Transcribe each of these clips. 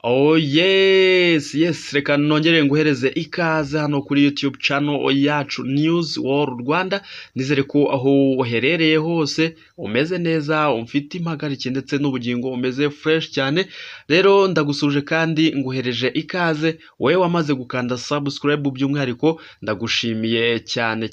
Oh yes, reka nongere nguhereze ikaze hano kuri YouTube channel yacu News World Rwanda. Nizere ko aho uherereye hose umeze neza, umfite impagarike ndetse n'ubugingo umeze fresh cyane. Rero ndagusuje kandi nguhereje ikaze wowe wamaze gukanda subscribe, by'umwihariko ndagushimiye cyane.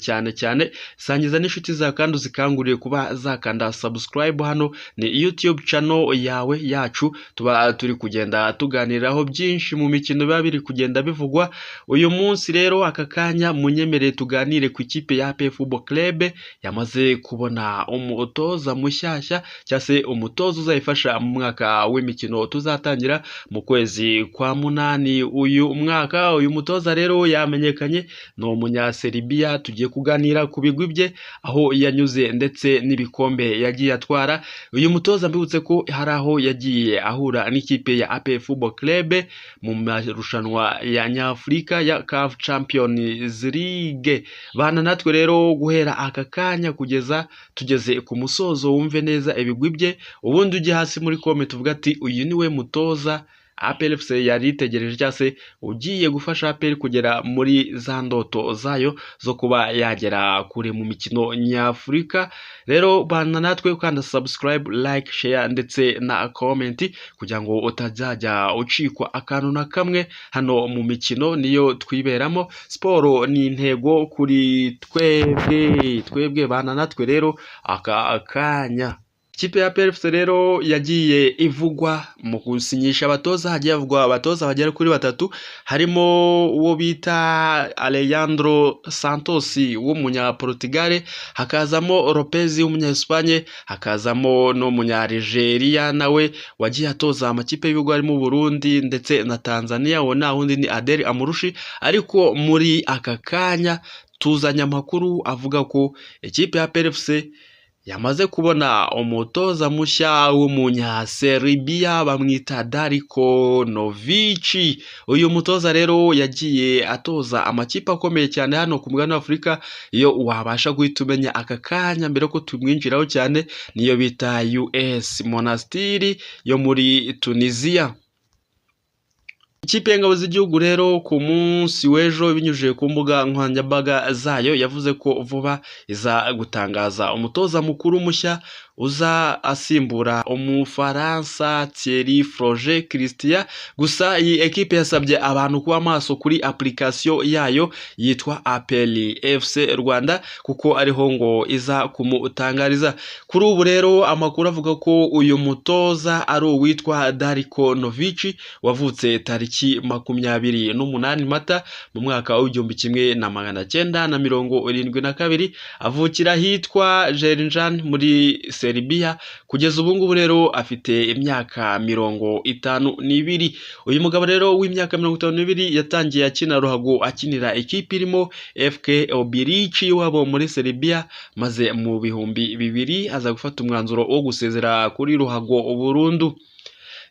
Sangiza n'inshuti za kandi uzikanguriye kuba zakanda subscribe. Hano ni YouTube channel yawe yacu, tuba turi kugenda tuganiraho byinshi mu mikino biba biri kugenda bivugwa. Uyu munsi rero aka kanya munyemereye tuganire ku ikipe ya APR Football Club yamaze kubona umutoza mushyashya, cyase umutoza uzayifasha mu mwaka w'imikino tuzatangira mu kwezi kwa munani uyu mwaka. Uyu mutoza rero yamenyekanye, ni umunyaserbia. Tugiye kuganira ku bigwi bye, aho yanyuze ndetse n'ibikombe yagiye atwara. Uyu mutoza mbibutse ko hari aho yagiye ahura n'ikipe ya APR Football Club mu marushanwa ya Nyafurika ya CAF Champions League. Bana natwe rero guhera aka kanya kugeza tugeze ku musozo, wumve neza ibigwi bye, ubundi ujye hasi muri comment tuvuga ati uyu niwe mutoza APR FC yari itegereje, cyase ugiye gufasha APR kugera muri za ndoto zayo zo kuba yagera kure mu mikino Nyafurika. Rero bana natwe ukanda subscribe, like, share ndetse na comment kugira ngo utajya ucikwa akantu na kamwe hano mu mikino. Niyo twiberamo, siporo ni intego kuri twebwe bana natwe rero aka kanya. Ikipe ya APR FC rero yagiye ivugwa mu gusinyisha abatoza, hagiye havugwa abatoza bagera kuri batatu, harimo uwo bita Alejandro Santos w'umunya Portugal, hakazamo Lopez w'umunya Espagne, hakazamo no munya Algeria nawe wagiye atoza amakipe y'ibihugu harimo Burundi ndetse na Tanzania. Uwo nta wundi ni Adel Amurushi. Ariko muri aka kanya tuzanya amakuru avuga ko ikipe ya APR FC yamaze kubona umutoza mushya w'umunya Serbia, bamwita Darko Novic. Uyu mutoza rero yagiye atoza amakipe akomeye cyane hano ku mugabane wa Afurika. Iyo wabasha guhita umenya aka kanya mbere ko tumwinjiraho cyane, niyo bita US Monastir yo muri Tunisia. Ikipe y'ingabo z'igihugu rero ku munsi w'ejo binyujije ku mbuga nkoranyambaga zayo yavuze ko vuba iza gutangaza umutoza mukuru mushya uza asimbura umufaransa Thierry Froger Christian. Gusa iyi ekipe yasabye abantu kuba maso kuri application yayo yitwa APR FC Rwanda, kuko ariho ngo iza kumutangariza. Kuri ubu rero amakuru avuga ko uyu mutoza ari uwitwa Darko Novic, wavutse tariki 28 Mata mu mwaka w'1972, avukira hitwa Zerinjan muri Serbia. Kugeza ubu ngubu rero afite imyaka 52. Uyu mugabo rero w'imyaka 52 yatangiye akina ruhago akinira ikipe irimo FK Obilići wabo muri Serbia, maze mu bihumbi 2000 aza gufata umwanzuro wo gusezera kuri ruhago burundu.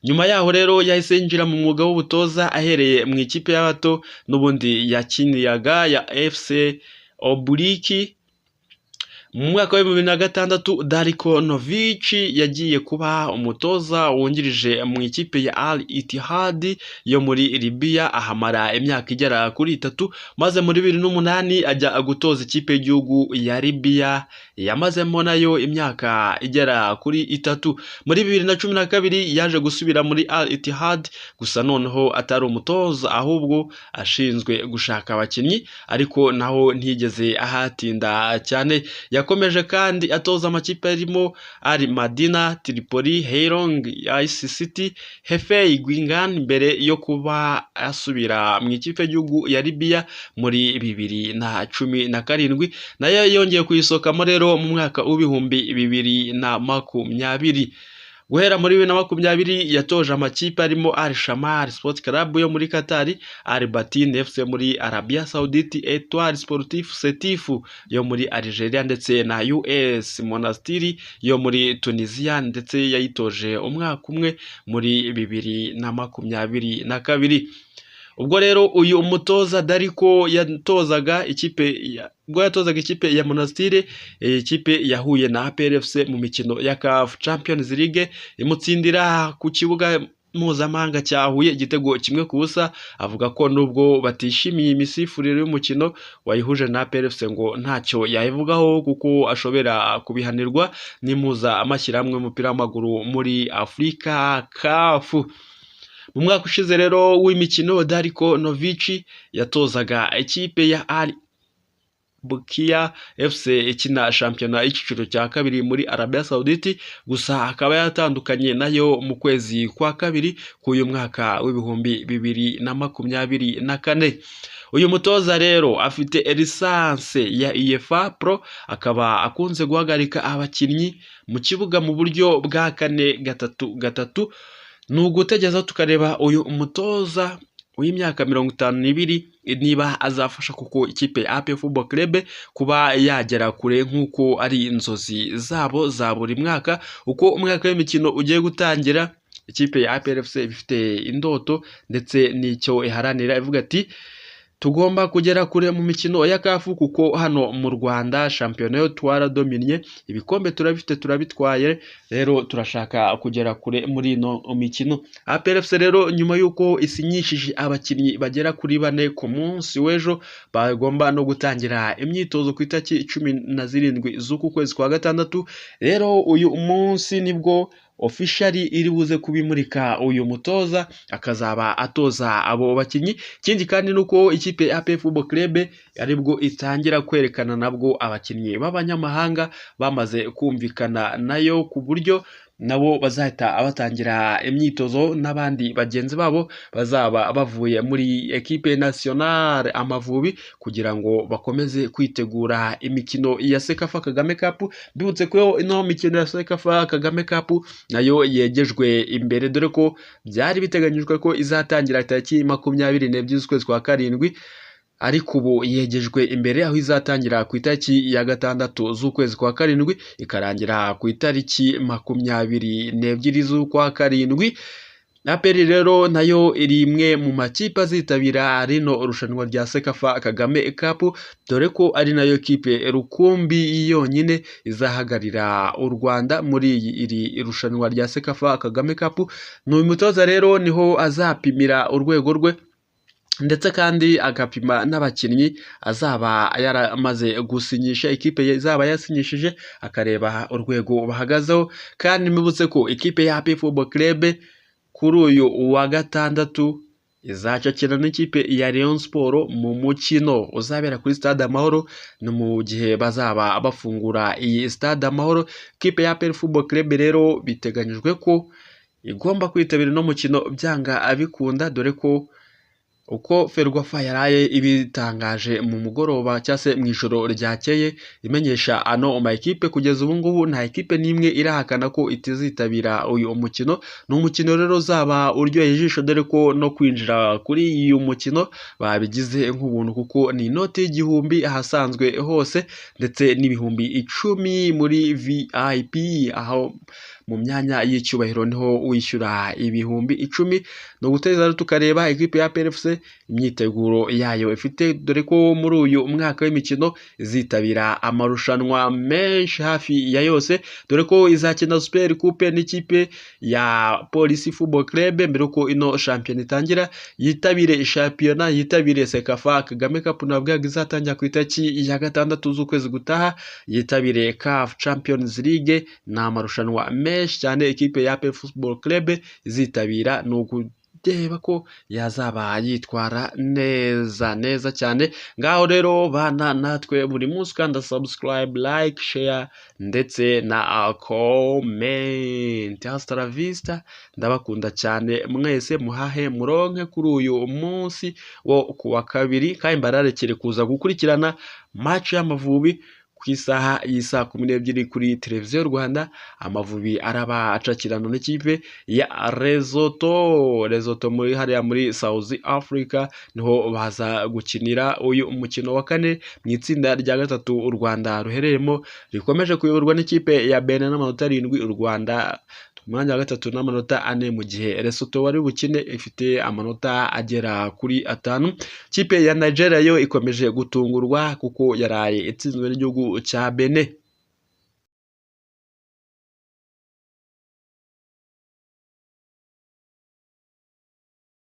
Nyuma yaho rero yahise yinjira mu mwuga w'ubutoza ahereye mu ikipe y'abato n'ubundi yakiniyaga ya FC Obilići. Mu mwaka wa 2006 Darko Novic yagiye kuba umutoza wungirije mu ikipe ya Al Ittihad yo muri Libya, ahamara imyaka igera kuri 3, maze muri 2008 ajya gutoza ikipe y'igihugu ya Libya yamazemo nayo imyaka igera kuri 3. Muri 2012 yaje gusubira muri Al Ittihad, gusa noneho atari umutoza ahubwo ashinzwe gushaka abakinnyi, ariko naho ntigeze ahatinda cyane. Yakomeje kandi atoza amakipe arimo Al Madina, Tripoli, Heilong, Ice City, Hefei, Guingamp mbere yo kuba asubira mu ikipe y'igihugu ya Libya muri 2017. Nayo yongeye kuyisokamo rero mu mwaka w'ibihumbi 2020. Guhera muri 2020 yatoje amakipe arimo Al Shamar Sport Club yo muri Qatar, Al Batin FC muri Arabia Saudite, Etoile Sportif Setif yo muri Algeria ndetse na US Monastir yo muri Tunisia, ndetse yayitoje umwaka umwe muri 2022. Ubwo rero uyu umutoza Darko yatozaga ikipe ya Monastir, ikipe yahuye na APR FC mu mikino ya CAF Champions League, imutsindira ku kibuga mpuzamahanga cya Huye igitego 1-0, avuga ko nubwo batishimiye imisifurire y'umukino wayihuje na APR FC ngo ntacyo yayivugaho kuko ashobora kubihanirwa n'impuzamashyirahamwe y'umupira w'amaguru muri Afurika CAF. Mu mwaka ushize rero w'imikino Darko Novic yatozaga ikipe ya Al Bukia FC ikina shampiyona y'ikiciro cya kabiri muri Arabia Saudite, gusa akaba yatandukanye nayo mu kwezi kwa kabiri k'uyu mwaka w'ibihumbi 2024. Uyu mutoza rero afite lisanse ya UEFA Pro, akaba akunze guhagarika abakinnyi mu kibuga mu buryo bwa 4-3-3. Nugutegeza tukareba uyu umutoza w'imyaka 52 niba azafasha kuko ikipe ya APR Football Club kuba yagera kure nk'uko ari inzozi zabo za buri mwaka. Uko umwaka w'imikino ugiye gutangira, ikipe ya APR FC ifite indoto ndetse n'icyo iharanira, ivuga ati tugomba kugera kure mu mikino ya CAF kuko hano mu Rwanda shampiyona yo twaradominye, ibikombe turabifite turabitwaye, rero turashaka kugera kure muri no mikino. APR FC rero nyuma yuko isinyishije abakinnyi bagera kuri 4 ku munsi w'ejo, bagomba no gutangira imyitozo ku itariki 17 z'uku kwezi kwa gatandatu. Rero uyu munsi nibwo officially iri buze kubimurika uyu mutoza akazaba atoza abo bakinnyi. Ikindi kandi nuko ikipe ya APR Football Club aribwo itangira kwerekana nabwo abakinnyi b'abanyamahanga bamaze kumvikana nayo ku buryo nabo bazahita abatangira imyitozo n'abandi bagenzi babo bazaba bavuye muri equipe nationale Amavubi kugira ngo bakomeze kwitegura imikino ya Sekafa Kagame Cup. Bibutse ko ino mikino ya Sekafa Kagame Cup nayo yegejwe imbere, dore ko byari biteganyijwe ko izatangira tariki 22 z'ukwezi kwa karindwi, ariko ubu yegejwe imbere aho izatangira ku itariki ya 6 z'ukwezi kwa karindwi ikarangira ku itariki 22 z'ukwa karindwi. APR rero nayo iri imwe mu makipe azitabira rino rushanwa rya Sekafa Kagame Cup, dore ko ari nayo kipe rukumbi yonyine izahagarira u Rwanda muri iri rushanwa rya Sekafa Kagame Cup. N'uyu mutoza rero niho azapimira urwego rwe ndetse kandi agapima n'abakinnyi azaba yaramaze gusinyisha, ikipe izaba yasinyishije akareba urwego bahagazeho. Kandi mbibutse ko ikipe ya APR Football Club kuri uyu wa gatandatu izacakira n'ikipe ya Rayon Sport mu mukino uzabera kuri Stade Amahoro, no mu gihe bazaba bafungura iyi Stade Amahoro. Ikipe ya APR Football Club rero biteganyijwe ko igomba kwitabira no mukino byanga abikunda, dore ko uko Ferwafa yaraye ibitangaje mu mugoroba cyase mu ijoro ryakeye imenyesha ano ma equipe, kugeza ubu ngubu nta equipe nimwe irahakana ko itizitabira uyu mukino. N'umukino rero zaba uryoheye ijisho, dore ko no kwinjira kuri uyu mukino babigize nk'ubuntu kuko ni inoti y'igihumbi ahasanzwe hose ndetse n'ibihumbi 10 muri VIP, aho mu myanya y'icyubahiro niho wishyura ibihumbi 10. No guteza tukareba equipe ya APR FC imyiteguro yayo ifite, dore ko muri uyu mwaka w'imikino izitabira amarushanwa menshi hafi ya yose, dore ko izakina Super Coupe n'ikipe ya Police Football Club mbere ko ino shampiyona itangira, yitabire shampiyona, yitabire Sekafa Kagame Cup nabwo izatangira ku itariki ya 6 z'ukwezi gutaha, yitabire CAF Champions League n'amarushanwa menshi cyane ikipe ya APR Football Club izitabira. Deba ko yazaba yitwara neza cyane. Ngaho rero bana natwe buri munsi kandi subscribe, like, share ndetse na comment. Hasta la vista, ndabakunda cyane mwese, muhahe muronke kuri uyu munsi wo kuwa kabiri, kandi mbararekere kuza gukurikirana match y'Amavubi ku isaha y'isa 12 kuri televiziyo Rwanda. Amavubi araba acakirana n'ikipe ya Lesotho muri hariya muri South Africa, niho baza gukinira uyu umukino wa kane mu itsinda rya gatatu u Rwanda ruhereremo, rikomeje kuyoborwa n'ikipe ya Benin n'amanota 7, u Rwanda umwanya wa gatatu n'amanota 4, mu gihe Lesotho wari bukine ifite amanota agera kuri 5. Kipe ya Nigeria yo ikomeje gutungurwa kuko yaraye itsinzwe n'igihugu cya Benin.